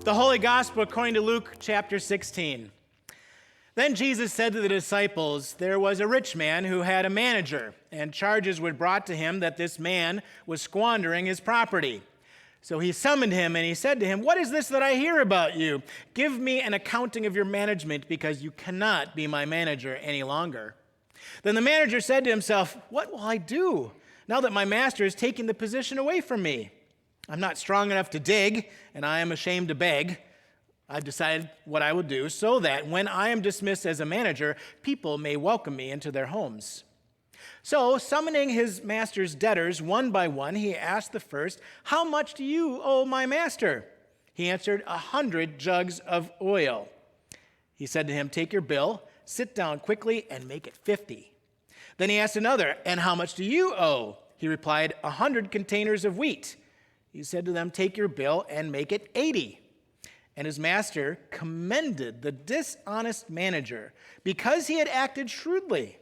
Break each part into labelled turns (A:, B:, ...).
A: The Holy Gospel according to Luke chapter 16. Then Jesus said to the disciples, "There was a rich man who had a manager, and charges were brought to him that this man was squandering his property. So he summoned him, and he said to him, 'What is this that I hear about you? Give me an accounting of your management, because you cannot be my manager any longer.' Then the manager said to himself, 'What will I do now that my master is taking the position away from me? I'm not strong enough to dig, and I am ashamed to beg. I've decided what I will do so that when I am dismissed as a manager, people may welcome me into their homes.' So, summoning his master's debtors one by one, he asked the first, 'How much do you owe my master?' He answered, 100 jugs of oil. He said to him, 'Take your bill, sit down quickly, and make it 50. Then he asked another, 'And how much do you owe?' He replied, 100 containers of wheat. He said to them, 'Take your bill and make it 80. And his master commended the dishonest manager because he had acted shrewdly.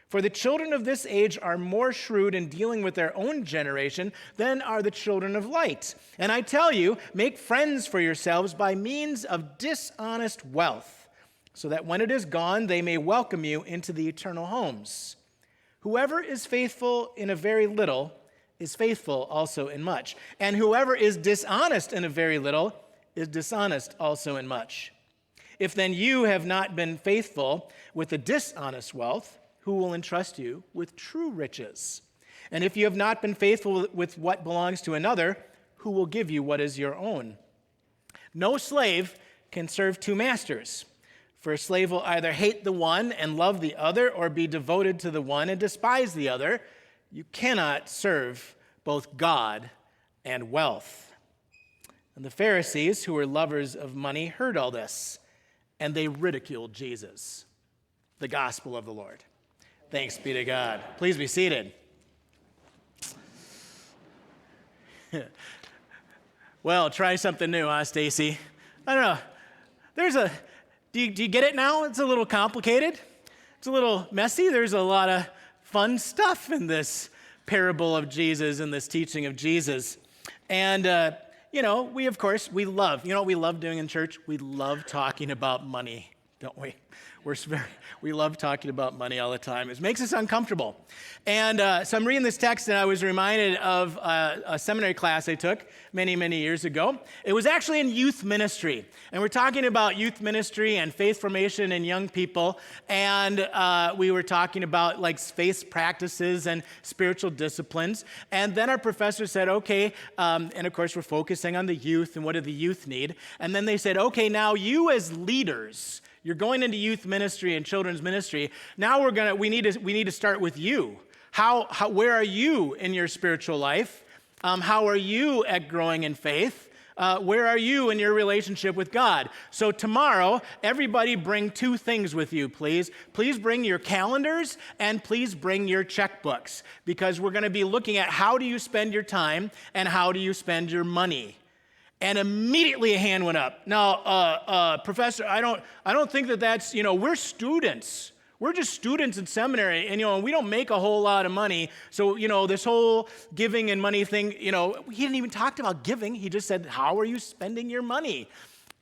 A: For the children of this age are more shrewd in dealing with their own generation than are the children of light. And I tell you, make friends for yourselves by means of dishonest wealth, so that when it is gone, they may welcome you into the eternal homes. Whoever is faithful in a very little is faithful also in much. And whoever is dishonest in a very little is dishonest also in much. If then you have not been faithful with the dishonest wealth, who will entrust you with true riches? And if you have not been faithful with what belongs to another, who will give you what is your own? No slave can serve two masters, for a slave will either hate the one and love the other, or be devoted to the one and despise the other. You cannot serve both God and wealth." And the Pharisees, who were lovers of money, heard all this, and they ridiculed Jesus. The gospel of the Lord. Thanks be to God. Please be seated. Well, try something new, huh, Stacy? I don't know. Do you get it now? It's a little complicated. It's a little messy. There's a lot of fun stuff in this parable of Jesus and this teaching of Jesus. And, we love, what we love doing in church? We love talking about money, don't we? We love talking about money all the time. It makes us uncomfortable. And so I'm reading this text, and I was reminded of a seminary class I took many, many years ago. It was actually in youth ministry. And we're talking about youth ministry and faith formation in young people. And we were talking about like faith practices and spiritual disciplines. And then our professor said, okay, and of course we're focusing on the youth and what do the youth need. And then they said, okay, now you as leaders, you're going into youth ministry and children's ministry. Now we need to start with you. Where are you in your spiritual life? How are you at growing in faith? Where are you in your relationship with God? So tomorrow, everybody bring two things with you, please. Please bring your calendars and please bring your checkbooks, because we're going to be looking at how do you spend your time and how do you spend your money. And immediately a hand went up. Now, Professor, I don't think that's, we're students. We're just students in seminary, and, we don't make a whole lot of money. So, this whole giving and money thing, he didn't even talk about giving. He just said, how are you spending your money?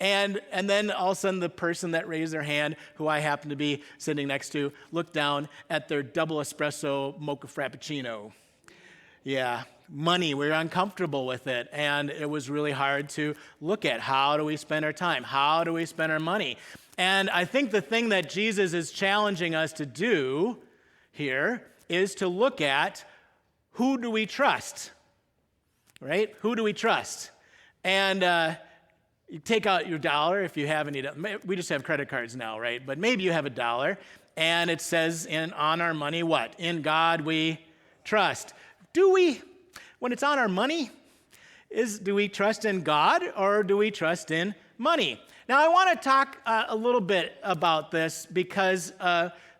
A: And then all of a sudden the person that raised their hand, who I happen to be sitting next to, looked down at their double espresso mocha frappuccino. Yeah, money, we're uncomfortable with it, and it was really hard to look at. How do we spend our time? How do we spend our money? And I think the thing that Jesus is challenging us to do here is to look at who do we trust, right? Who do we trust? And you take out your dollar if you have any. We just have credit cards now, right? But maybe you have a dollar, and it says on our money what? In God we trust. Do we, when it's on our money, do we trust in God or do we trust in money? Now, I want to talk a little bit about this because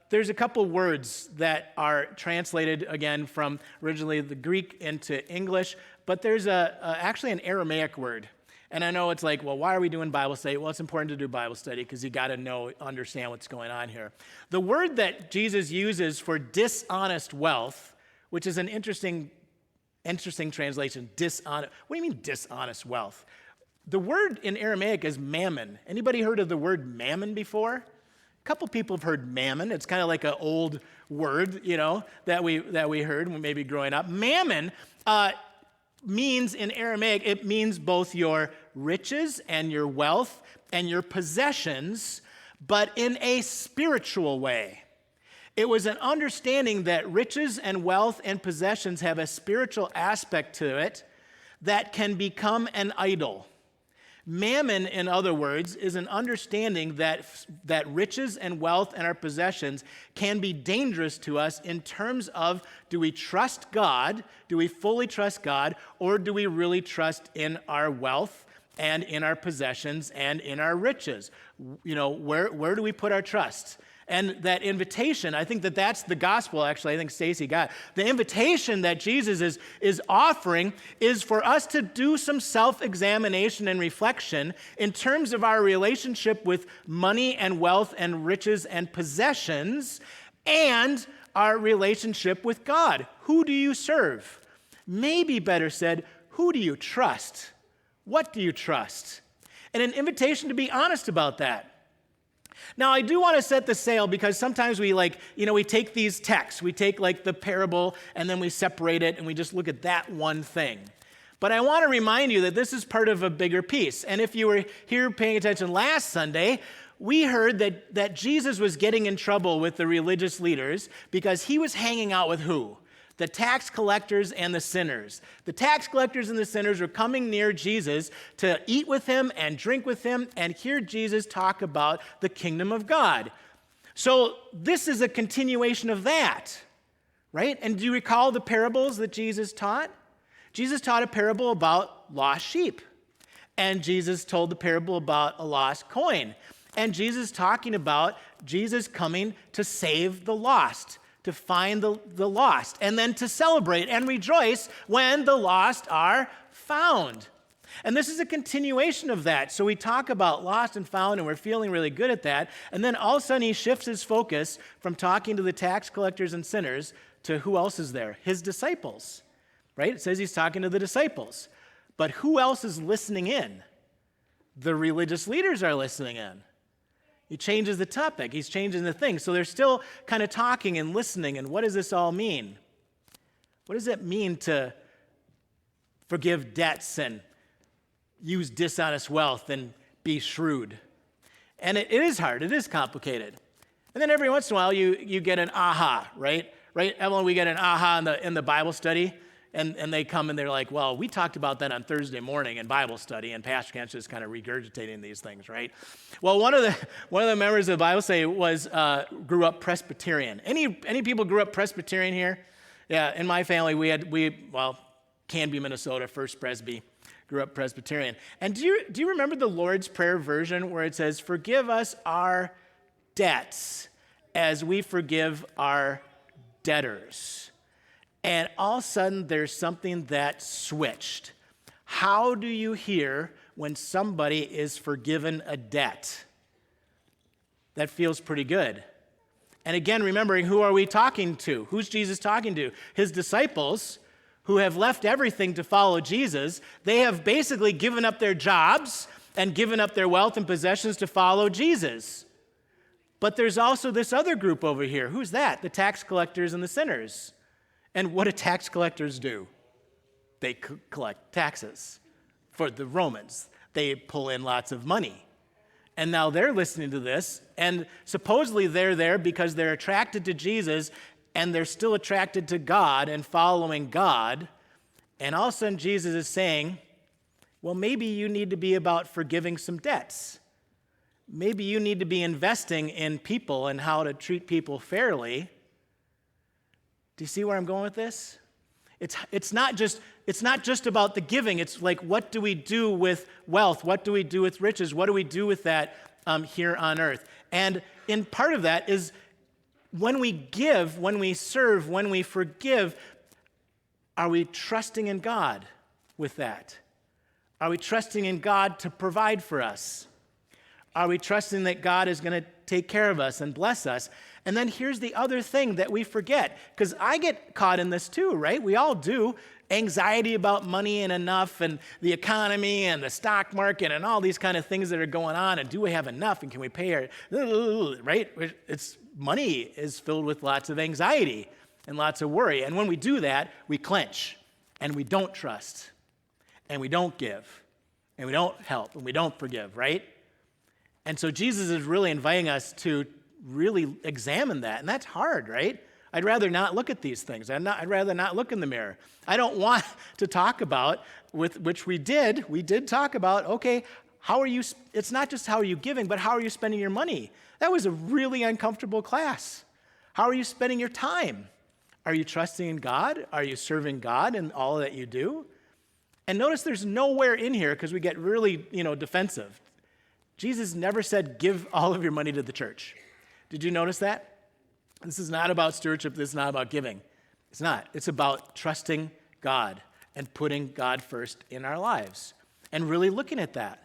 A: there's a couple words that are translated, again, from originally the Greek into English, but there's actually an Aramaic word. And I know it's like, well, why are we doing Bible study? Well, it's important to do Bible study because you got to understand what's going on here. The word that Jesus uses for dishonest wealth, which is an interesting translation, dishonest. What do you mean dishonest wealth? The word in Aramaic is mammon. Anybody heard of the word mammon before? A couple people have heard mammon. It's kind of like an old word, that we heard when maybe growing up. Mammon means in Aramaic, it means both your riches and your wealth and your possessions, but in a spiritual way. It was an understanding that riches and wealth and possessions have a spiritual aspect to it that can become an idol. Mammon, in other words, is an understanding that riches and wealth and our possessions can be dangerous to us in terms of, do we trust God, do we fully trust God, or do we really trust in our wealth and in our possessions and in our riches? Where do we put our trust? And that invitation, I think that's the gospel, actually, I think Stacy got. The invitation that Jesus is offering is for us to do some self-examination and reflection in terms of our relationship with money and wealth and riches and possessions and our relationship with God. Who do you serve? Maybe better said, who do you trust? What do you trust? And an invitation to be honest about that. Now, I do want to set the sail because sometimes we take these texts, we take the parable and then we separate it and we just look at that one thing. But I want to remind you that this is part of a bigger piece. And if you were here paying attention last Sunday, we heard that Jesus was getting in trouble with the religious leaders because he was hanging out with who? The tax collectors and the sinners. The tax collectors and the sinners were coming near Jesus to eat with him and drink with him and hear Jesus talk about the kingdom of God. So this is a continuation of that, right? And do you recall the parables that Jesus taught? Jesus taught a parable about lost sheep. And Jesus told the parable about a lost coin. And Jesus talking about Jesus coming to save the lost, to find the lost, and then to celebrate and rejoice when the lost are found. And this is a continuation of that. So we talk about lost and found, and we're feeling really good at that. And then all of a sudden he shifts his focus from talking to the tax collectors and sinners to who else is there? His disciples, right? It says he's talking to the disciples. But who else is listening in? The religious leaders are listening in. He changes the topic. He's changing the thing. So they're still kind of talking and listening. And what does this all mean? What does it mean to forgive debts and use dishonest wealth and be shrewd? And it is hard. It is complicated. And then every once in a while you get an aha, right? Right, Evelyn, we get an aha in the Bible study. And they come and they're like, well, we talked about that on Thursday morning in Bible study, and Pastor Kent's just kind of regurgitating these things, right? Well, one of the members of the Bible study grew up Presbyterian. Any people grew up Presbyterian here? Yeah, in my family Canby, Minnesota, First Presby, grew up Presbyterian. And do you remember the Lord's Prayer version where it says, "Forgive us our debts as we forgive our debtors"? And all of a sudden, there's something that switched. How do you hear when somebody is forgiven a debt? That feels pretty good. And again, remembering, who are we talking to? Who's Jesus talking to? His disciples, who have left everything to follow Jesus. They have basically given up their jobs and given up their wealth and possessions to follow Jesus. But there's also this other group over here. Who's that? The tax collectors and the sinners. And what do tax collectors do? They collect taxes for the Romans. They pull in lots of money. And now they're listening to this, and supposedly they're there because they're attracted to Jesus, and they're still attracted to God and following God. And all of a sudden Jesus is saying, well, maybe you need to be about forgiving some debts. Maybe you need to be investing in people and how to treat people fairly. Do you see where I'm going with this? It's not just about the giving. It's like, what do we do with wealth? What do we do with riches? What do we do with that here on earth? And in part of that is when we give, when we serve, when we forgive, are we trusting in God with that? Are we trusting in God to provide for us? Are we trusting that God is going to take care of us and bless us? And then here's the other thing that we forget, because I get caught in this too, right? We all do. anxiety about money and enough and the economy and the stock market and all these kind of things that are going on, and do we have enough and can we pay our, right? Money is filled with lots of anxiety and lots of worry. And when we do that, we clench and we don't trust and we don't give and we don't help and we don't forgive, right? And so Jesus is really inviting us to really examine that. And that's hard, right? I'd rather not look at these things. I'd rather not look in the mirror. I don't want to talk about, which we did talk about, okay, how are you, it's not just how are you giving, but how are you spending your money? That was a really uncomfortable class. How are you spending your time? Are you trusting in God? Are you serving God in all that you do? And notice there's nowhere in here, because we get really, defensive. Jesus never said, give all of your money to the church. Did you notice that? This is not about stewardship. This is not about giving. It's not. It's about trusting God and putting God first in our lives and really looking at that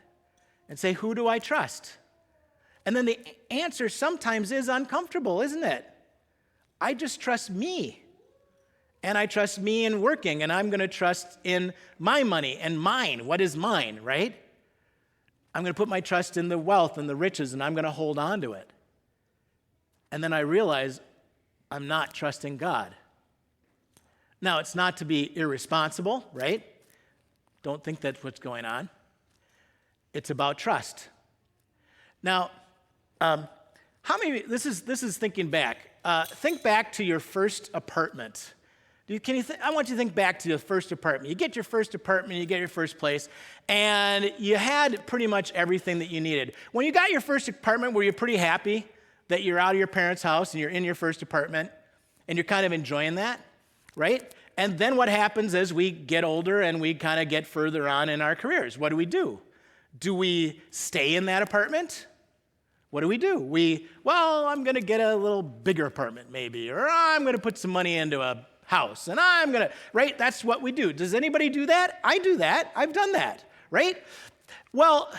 A: and say, who do I trust? And then the answer sometimes is uncomfortable, isn't it? I just trust me. And I trust me in working, and I'm going to trust in my money and mine. What is mine, right? I'm going to put my trust in the wealth and the riches, and I'm going to hold on to it. And then I realize I'm not trusting God. Now, it's not to be irresponsible, right? Don't think that's what's going on. It's about trust. Now, how many, this is thinking back. Think back to your first apartment. I want you to think back to your first apartment. You get your first apartment, you get your first place, and you had pretty much everything that you needed. When you got your first apartment, were you pretty happy that you're out of your parents' house and you're in your first apartment, and you're kind of enjoying that, right? And then what happens as we get older and we kind of get further on in our careers? What do? Do we stay in that apartment? What do? I'm going to get a little bigger apartment maybe, or I'm going to put some money into a house, and I'm going to, right? That's what we do. Does anybody do that? I do that. I've done that, right? Well,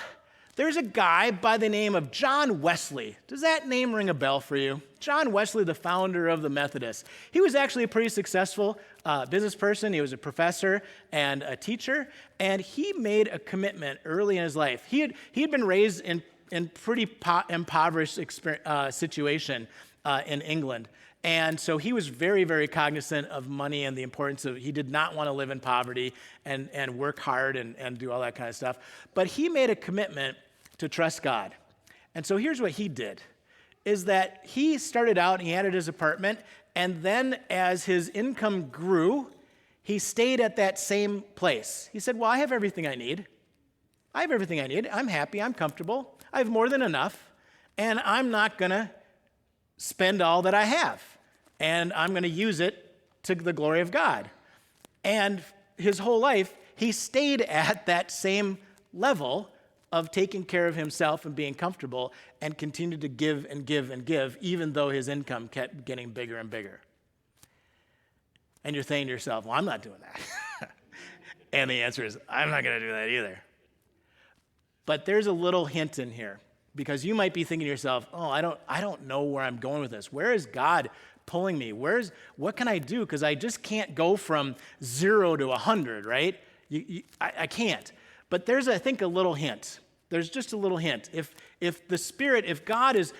A: there's a guy by the name of John Wesley. Does that name ring a bell for you? John Wesley, the founder of the Methodists. He was actually a pretty successful business person. He was a professor and a teacher, and he made a commitment early in his life. He had been raised in pretty impoverished situation in England. And so he was very, very cognizant of money and the importance of, he did not want to live in poverty and work hard and do all that kind of stuff. But he made a commitment to trust God. And so here's what he did, is that he started out, he added his apartment, and then as his income grew, he stayed at that same place. He said, well, I have everything I need. I'm happy, I'm comfortable, I have more than enough, and I'm not going to spend all that I have. And I'm going to use it to the glory of God. And his whole life, he stayed at that same level of taking care of himself and being comfortable, and continued to give and give and give, even though his income kept getting bigger and bigger. And you're saying to yourself, well, I'm not doing that. And the answer is, I'm not going to do that either. But there's a little hint in here, because you might be thinking to yourself, oh, I don't know where I'm going with this. Where is God pulling me? What can I do? Because I just can't go from 0 to 100, right? I can't. But there's, I think, a little hint. There's just a little hint. If God is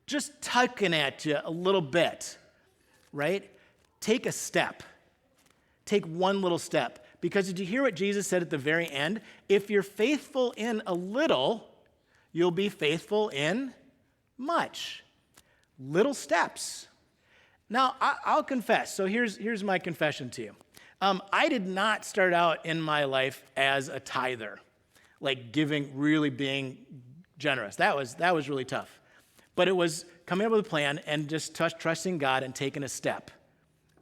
A: just tugging at you a little bit, right? Take a step. Take one little step. Because did you hear what Jesus said at the very end? If you're faithful in a little, you'll be faithful in much. Little steps. Now, I'll confess. So here's my confession to you. I did not start out in my life as a tither, like giving, really being generous. That was really tough. But it was coming up with a plan and just trusting God and taking a step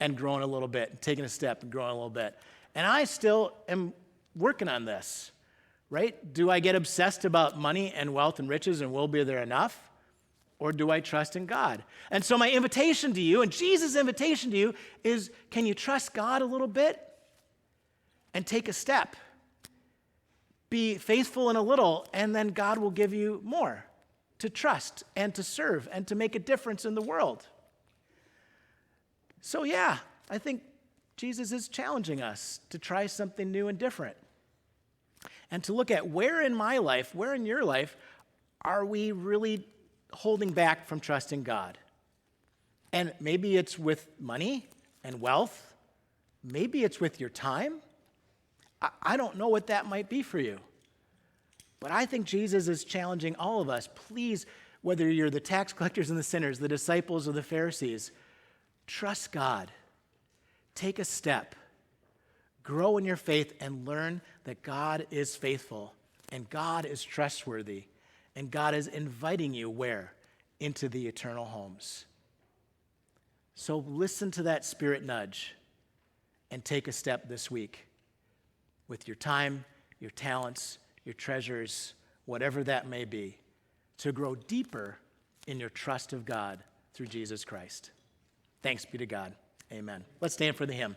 A: and growing a little bit, taking a step and growing a little bit. And I still am working on this, right? Do I get obsessed about money and wealth and riches and will be there enough? Or do I trust in God? And so my invitation to you, and Jesus' invitation to you, is can you trust God a little bit and take a step? Be faithful in a little, and then God will give you more to trust and to serve and to make a difference in the world. So yeah, I think Jesus is challenging us to try something new and different. And to look at where in my life, where in your life, are we really holding back from trusting God? And maybe it's with money and wealth. Maybe it's with your time. I don't know what that might be for you. But I think Jesus is challenging all of us. Please, whether you're the tax collectors and the sinners, the disciples or the Pharisees, trust God. Take a step. Grow in your faith and learn that God is faithful and God is trustworthy and God is inviting you where? Into the eternal homes. So listen to that spirit nudge and take a step this week with your time, your talents, your treasures, whatever that may be, to grow deeper in your trust of God through Jesus Christ. Thanks be to God. Amen. Let's stand for the hymn.